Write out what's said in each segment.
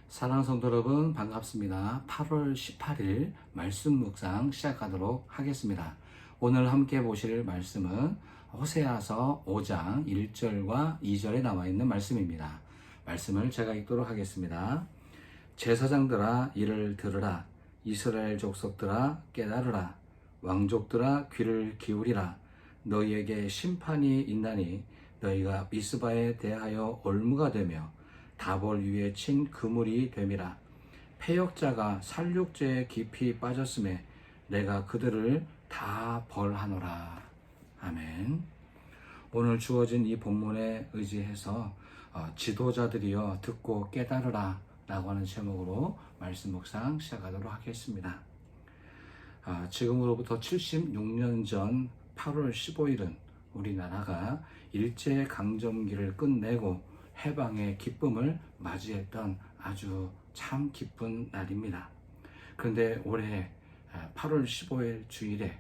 사랑하는 성도 여러분 반갑습니다. 8월 18일 말씀 묵상 시작하도록 하겠습니다. 오늘 함께 보실 말씀은 호세아서 5장 1절과 2절에 나와 있는 말씀입니다. 말씀을 제가 읽도록 하겠습니다. 제사장들아 이를 들으라. 이스라엘 족속들아 깨달으라. 왕족들아 귀를 기울이라. 너희에게 심판이 있나니 너희가 미스바에 대하여 올무가 되며 다볼 위에 친 그물이 됨이라. 패역자가 살육죄에 깊이 빠졌음에 내가 그들을 다 벌하노라. 아멘. 오늘 주어진 이 본문에 의지해서 지도자들이여 듣고 깨달으라 라고 하는 제목으로 말씀 묵상 시작하도록 하겠습니다. 지금으로부터 76년 전 8월 15일은 우리나라가 일제강점기를 끝내고 해방의 기쁨을 맞이했던 아주 참 기쁜 날입니다. 그런데 올해 8월 15일 주일에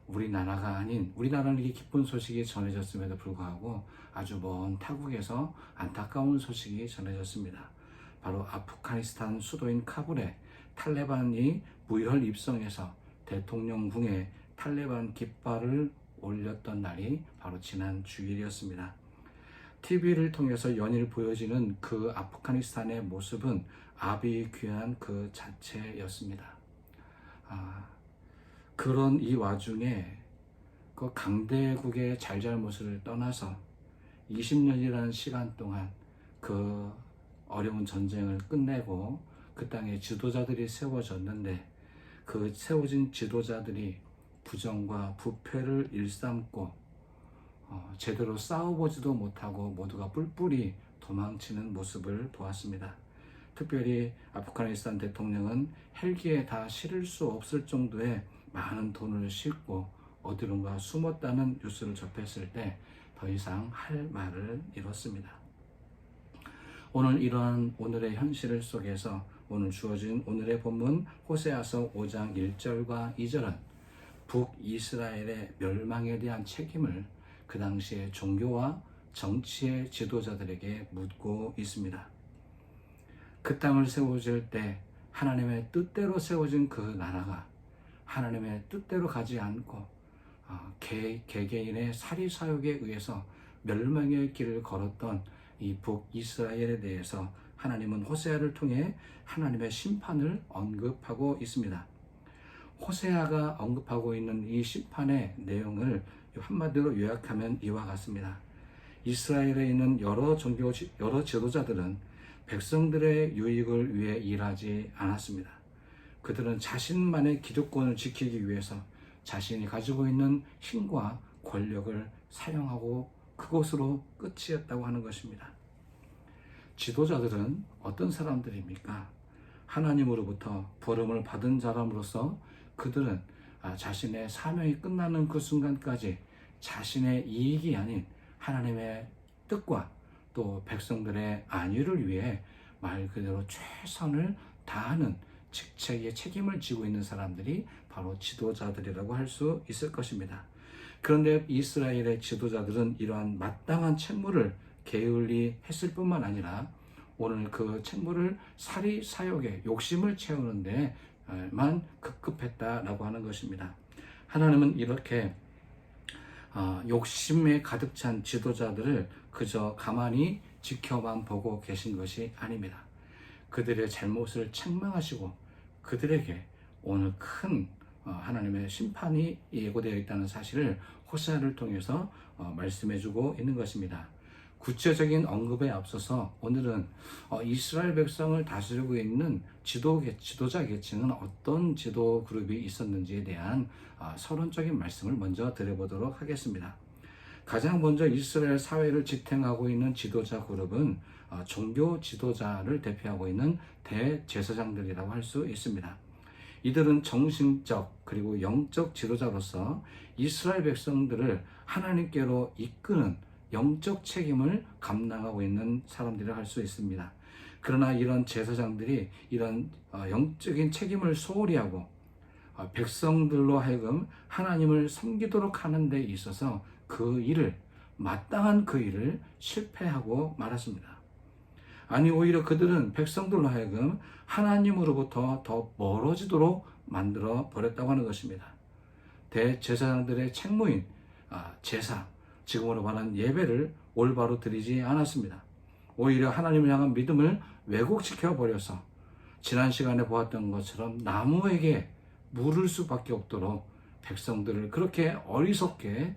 우리나라가 아닌 우리나라는 이게 기쁜 소식이 전해졌음에도 불구하고 아주 먼 타국에서 안타까운 소식이 전해졌습니다. 바로 아프가니스탄 수도인 카불에 탈레반이 무혈 입성해서 대통령궁에 탈레반 깃발을 올렸던 날이 바로 지난 주일이었습니다. TV를 통해서 연일 보여지는 그 아프가니스탄의 모습은 아비귀한 그 자체였습니다. 그런 이 와중에 그 강대국의 잘잘못을 떠나서 20년이라는 시간 동안 그 어려운 전쟁을 끝내고 그 땅에 지도자들이 세워졌는데 그 세워진 지도자들이 부정과 부패를 일삼고 제대로 싸워보지도 못하고 모두가 뿔뿔이 도망치는 모습을 보았습니다. 특별히 아프가니스탄 대통령은 헬기에 다 실을 수 없을 정도의 많은 돈을 싣고 어디론가 숨었다는 뉴스를 접했을 때 더 이상 할 말을 잃었습니다. 오늘 이러한 오늘의 현실 속에서 오늘 주어진 오늘의 본문 호세아서 5장 1절과 2절은 북이스라엘의 멸망에 대한 책임을 그 당시의 종교와 정치의 지도자들에게 묻고 있습니다. 그 땅을 세워질 때 하나님의 뜻대로 세워진 그 나라가 하나님의 뜻대로 가지 않고 개개인의 사리사욕에 의해서 멸망의 길을 걸었던 이 북이스라엘에 대해서 하나님은 호세아를 통해 하나님의 심판을 언급하고 있습니다. 호세아가 언급하고 있는 이 심판의 내용을 한마디로 요약하면 이와 같습니다. 이스라엘에 있는 여러 지도자들은 백성들의 유익을 위해 일하지 않았습니다. 그들은 자신만의 기득권을 지키기 위해서 자신이 가지고 있는 힘과 권력을 사용하고 그것으로 끝이었다고 하는 것입니다. 지도자들은 어떤 사람들입니까? 하나님으로부터 부름을 받은 사람으로서 그들은 자신의 사명이 끝나는 그 순간까지 자신의 이익이 아닌 하나님의 뜻과 또 백성들의 안위를 위해 말 그대로 최선을 다하는 직책의 책임을 지고 있는 사람들이 바로 지도자들이라고 할 수 있을 것입니다. 그런데 이스라엘의 지도자들은 이러한 마땅한 책무를 게을리 했을 뿐만 아니라 오늘 그 책무를 사리사욕에 욕심을 채우는 데만 급급했다라고 하는 것입니다. 하나님은 이렇게 욕심에 가득 찬 지도자들을 그저 가만히 지켜만 보고 계신 것이 아닙니다. 그들의 잘못을 책망하시고 그들에게 오늘 큰 하나님의 심판이 예고되어 있다는 사실을 호세아를 통해서 말씀해주고 있는 것입니다. 구체적인 언급에 앞서서 오늘은 이스라엘 백성을 다스리고 있는 지도자 계층은 어떤 지도 그룹이 있었는지에 대한 서론적인 말씀을 먼저 드려보도록 하겠습니다. 가장 먼저 이스라엘 사회를 지탱하고 있는 지도자 그룹은 종교 지도자를 대표하고 있는 대제사장들이라고 할 수 있습니다. 이들은 정신적 그리고 영적 지도자로서 이스라엘 백성들을 하나님께로 이끄는 영적 책임을 감당하고 있는 사람들이라 할 수 있습니다. 그러나 이런 제사장들이 이런 영적인 책임을 소홀히 하고 백성들로 하여금 하나님을 섬기도록 하는 데 있어서 마땅한 그 일을 실패하고 말았습니다. 아니 오히려 그들은 백성들로 하여금 하나님으로부터 더 멀어지도록 만들어 버렸다고 하는 것입니다. 대제사장들의 책무인 제사, 지금으로 말하는 예배를 올바로 드리지 않았습니다. 오히려 하나님을 향한 믿음을 왜곡시켜 버려서 지난 시간에 보았던 것처럼 나무에게 물을 수밖에 없도록 백성들을 그렇게 어리석게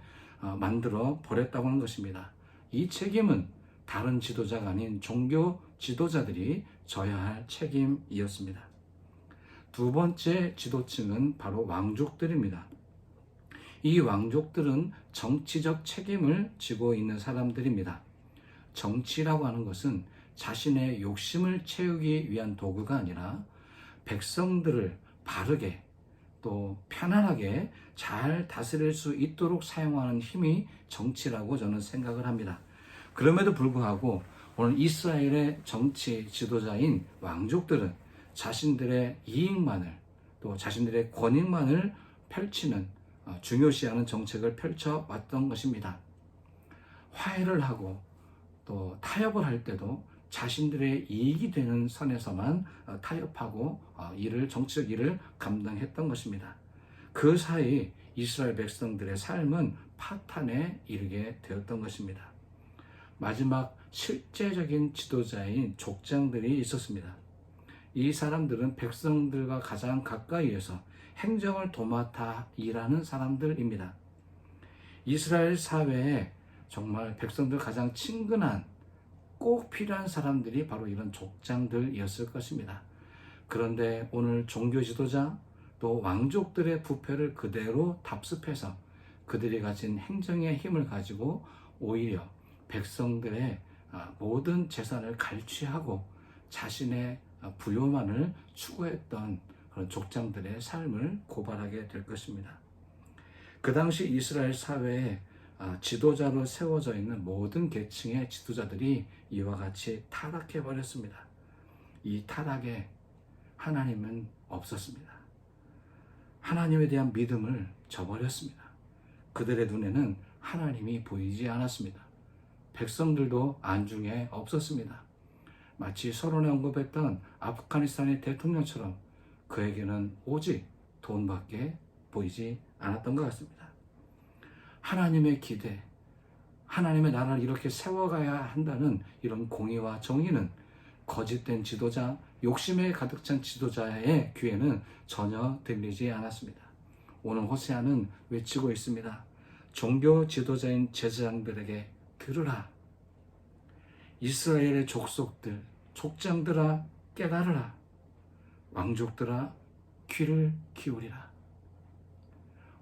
만들어 버렸다고 하는 것입니다. 이 책임은 다른 지도자가 아닌 종교 지도자들이 져야 할 책임이었습니다. 두 번째 지도층은 바로 왕족들입니다. 이 왕족들은 정치적 책임을 지고 있는 사람들입니다. 정치라고 하는 것은 자신의 욕심을 채우기 위한 도구가 아니라 백성들을 바르게 또 편안하게 잘 다스릴 수 있도록 사용하는 힘이 정치라고 저는 생각을 합니다. 그럼에도 불구하고 오늘 이스라엘의 정치 지도자인 왕족들은 자신들의 이익만을 또 자신들의 권익만을 펼치는 중요시하는 정책을 펼쳐왔던 것입니다. 화해를 하고 또 타협을 할 때도 자신들의 이익이 되는 선에서만 타협하고 정치적 일을 감당했던 것입니다. 그 사이 이스라엘 백성들의 삶은 파탄에 이르게 되었던 것입니다. 마지막 실제적인 지도자인 족장들이 있었습니다. 이 사람들은 백성들과 가장 가까이에서 행정을 도맡아 일하는 사람들입니다. 이스라엘 사회에 정말 백성들 가장 친근한 꼭 필요한 사람들이 바로 이런 족장들이었을 것입니다. 그런데 오늘 종교 지도자 또 왕족들의 부패를 그대로 답습해서 그들이 가진 행정의 힘을 가지고 오히려 백성들의 모든 재산을 갈취하고 자신의 부요만을 추구했던 그런 족장들의 삶을 고발하게 될 것입니다. 그 당시 이스라엘 사회에 지도자로 세워져 있는 모든 계층의 지도자들이 이와 같이 타락해 버렸습니다. 이 타락에 하나님은 없었습니다. 하나님에 대한 믿음을 저버렸습니다. 그들의 눈에는 하나님이 보이지 않았습니다. 백성들도 안중에 없었습니다. 마치 서론에 언급했던 아프가니스탄의 대통령처럼 그에게는 오직 돈밖에 보이지 않았던 것 같습니다. 하나님의 기대, 하나님의 나라를 이렇게 세워가야 한다는 이런 공의와 정의는 거짓된 지도자, 욕심에 가득 찬 지도자의 귀에는 전혀 들리지 않았습니다. 오늘 호세아는 외치고 있습니다. 종교 지도자인 제사장들에게 들으라. 이스라엘의 족속들, 족장들아 깨달으라. 왕족들아 귀를 기울이라.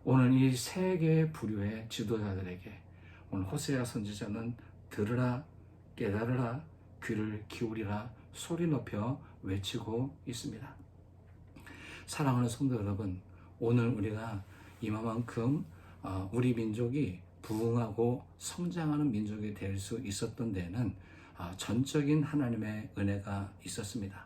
오늘 이 세 개의 부류의 지도자들에게 오늘 호세아 선지자는 들으라, 깨달으라, 귀를 기울이라 소리 높여 외치고 있습니다. 사랑하는 성도 여러분, 오늘 우리가 이만큼 우리 민족이 부흥하고 성장하는 민족이 될 수 있었던 데에는 전적인 하나님의 은혜가 있었습니다.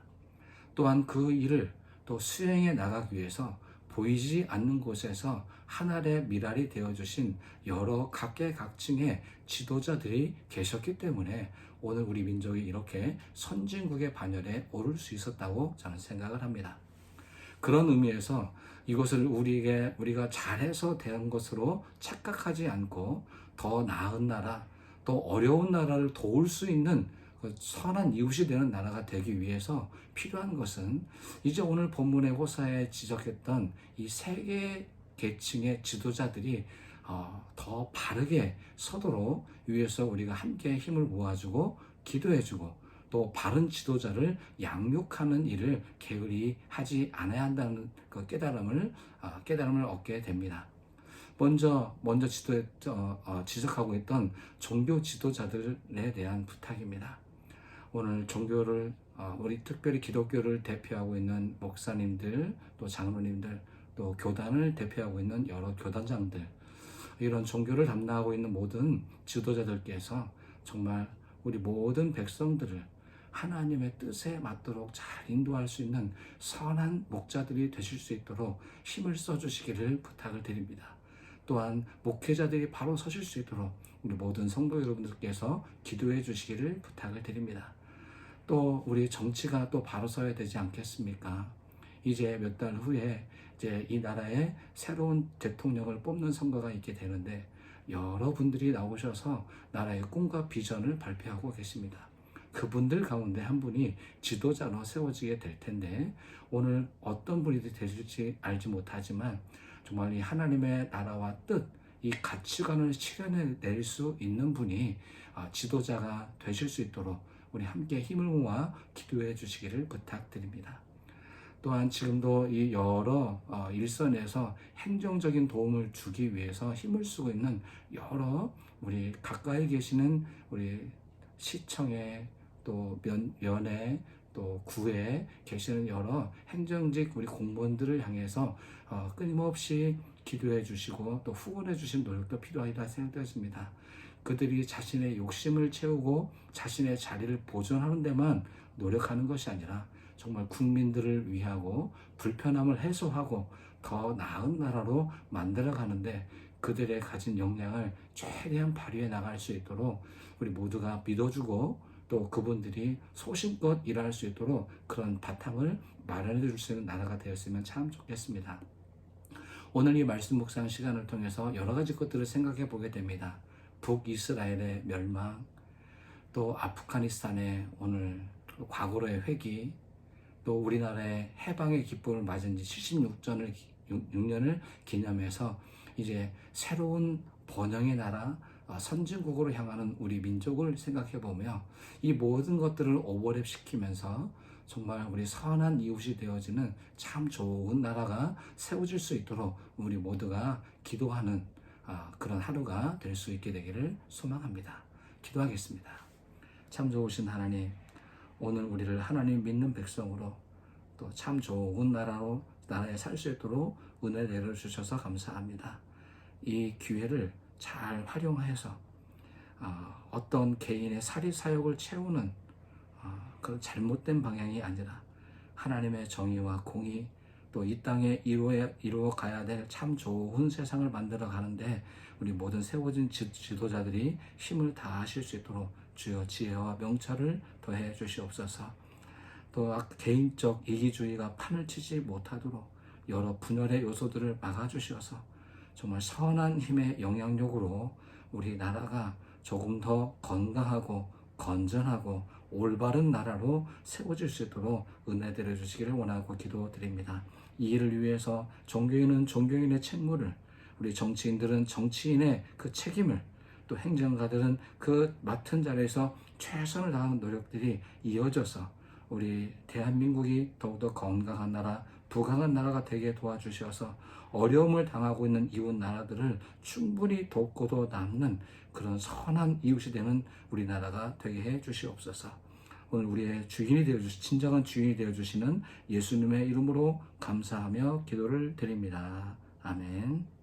또한 그 일을 또 수행해 나가기 위해서 보이지 않는 곳에서 하늘의 미랄이 되어주신 여러 각계각층의 지도자들이 계셨기 때문에 오늘 우리 민족이 이렇게 선진국의 반열에 오를 수 있었다고 저는 생각을 합니다. 그런 의미에서 이것을 우리가 잘해서 된 것으로 착각하지 않고 더 나은 나라, 또 어려운 나라를 도울 수 있는 선한 이웃이 되는 나라가 되기 위해서 필요한 것은 이제 오늘 본문의 호사에 지적했던 이 세 개의 계층의 지도자들이 더 바르게 서도록 위해서 우리가 함께 힘을 모아주고 기도해주고 또 바른 지도자를 양육하는 일을 게을리 하지 않아야 한다는 그 깨달음을 얻게 됩니다. 먼저 지적하고 있던 종교 지도자들에 대한 부탁입니다. 오늘 종교를 우리 특별히 기독교를 대표하고 있는 목사님들 또 장로님들 또 교단을 대표하고 있는 여러 교단장들 이런 종교를 담당하고 있는 모든 지도자들께서 정말 우리 모든 백성들을 하나님의 뜻에 맞도록 잘 인도할 수 있는 선한 목자들이 되실 수 있도록 힘을 써주시기를 부탁을 드립니다. 또한 목회자들이 바로 서실 수 있도록 우리 모든 성도 여러분들께서 기도해 주시기를 부탁을 드립니다. 또 우리 정치가 또 바로 서야 되지 않겠습니까? 이제 몇 달 후에 이제 이 나라에 새로운 대통령을 뽑는 선거가 있게 되는데 여러분들이 나오셔서 나라의 꿈과 비전을 발표하고 계십니다. 그분들 가운데 한 분이 지도자로 세워지게 될 텐데 오늘 어떤 분이 되실지 알지 못하지만 정말 이 하나님의 나라와 뜻, 이 가치관을 실현해낼 수 있는 분이 지도자가 되실 수 있도록 우리 함께 힘을 모아 기도해 주시기를 부탁드립니다. 또한 지금도 이 여러 일선에서 행정적인 도움을 주기 위해서 힘을 쓰고 있는 여러 우리 가까이 계시는 우리 시청에 또 면에 또 구에 계시는 여러 행정직 우리 공무원들을 향해서 끊임없이 기도해 주시고 또 후원해 주신 노력도 필요하다 생각되었습니다. 그들이 자신의 욕심을 채우고 자신의 자리를 보존하는 데만 노력하는 것이 아니라 정말 국민들을 위하고 불편함을 해소하고 더 나은 나라로 만들어 가는데 그들의 가진 역량을 최대한 발휘해 나갈 수 있도록 우리 모두가 믿어주고 또 그분들이 소신껏 일할 수 있도록 그런 바탕을 마련해 줄 수 있는 나라가 되었으면 참 좋겠습니다. 오늘 이 말씀 묵상 시간을 통해서 여러 가지 것들을 생각해 보게 됩니다. 북이스라엘의 멸망, 또 아프가니스탄의 오늘 과거로의 회귀, 또 우리나라의 해방의 기쁨을 맞은 지 76년을 기념해서 이제 새로운 번영의 나라, 선진국으로 향하는 우리 민족을 생각해 보며 이 모든 것들을 오버랩 시키면서 정말 우리 선한 이웃이 되어지는 참 좋은 나라가 세워질 수 있도록 우리 모두가 기도하는 그런 하루가 될 수 있게 되기를 소망합니다. 기도하겠습니다. 참 좋으신 하나님, 오늘 우리를 하나님 믿는 백성으로 또 참 좋은 나라에 살 수 있도록 은혜 내려주셔서 감사합니다. 이 기회를 잘 활용해서 어떤 개인의 사리사욕을 채우는 그런 잘못된 방향이 아니라 하나님의 정의와 공의 또 이 땅에 이루어 가야 될 참 좋은 세상을 만들어 가는데 우리 모든 세워진 지도자들이 힘을 다하실 수 있도록 주여 지혜와 명철을 더해 주시옵소서. 또 개인적 이기주의가 판을 치지 못하도록 여러 분열의 요소들을 막아주셔서 정말 선한 힘의 영향력으로 우리 나라가 조금 더 건강하고 건전하고 올바른 나라로 세워질 수 있도록 은혜 내려주시기를 원하고 기도드립니다. 이 일을 위해서 종교인은 종교인의 책무를, 우리 정치인들은 정치인의 그 책임을, 또 행정가들은 그 맡은 자리에서 최선을 다하는 노력들이 이어져서 우리 대한민국이 더욱더 건강한 나라, 부강한 나라가 되게 도와주셔서 어려움을 당하고 있는 이웃 나라들을 충분히 돕고도 남는 그런 선한 이웃이 되는 우리나라가 되게 해 주시옵소서. 오늘 우리의 주인이 되어주시, 진정한 주인이 되어주시는 예수님의 이름으로 감사하며 기도를 드립니다. 아멘.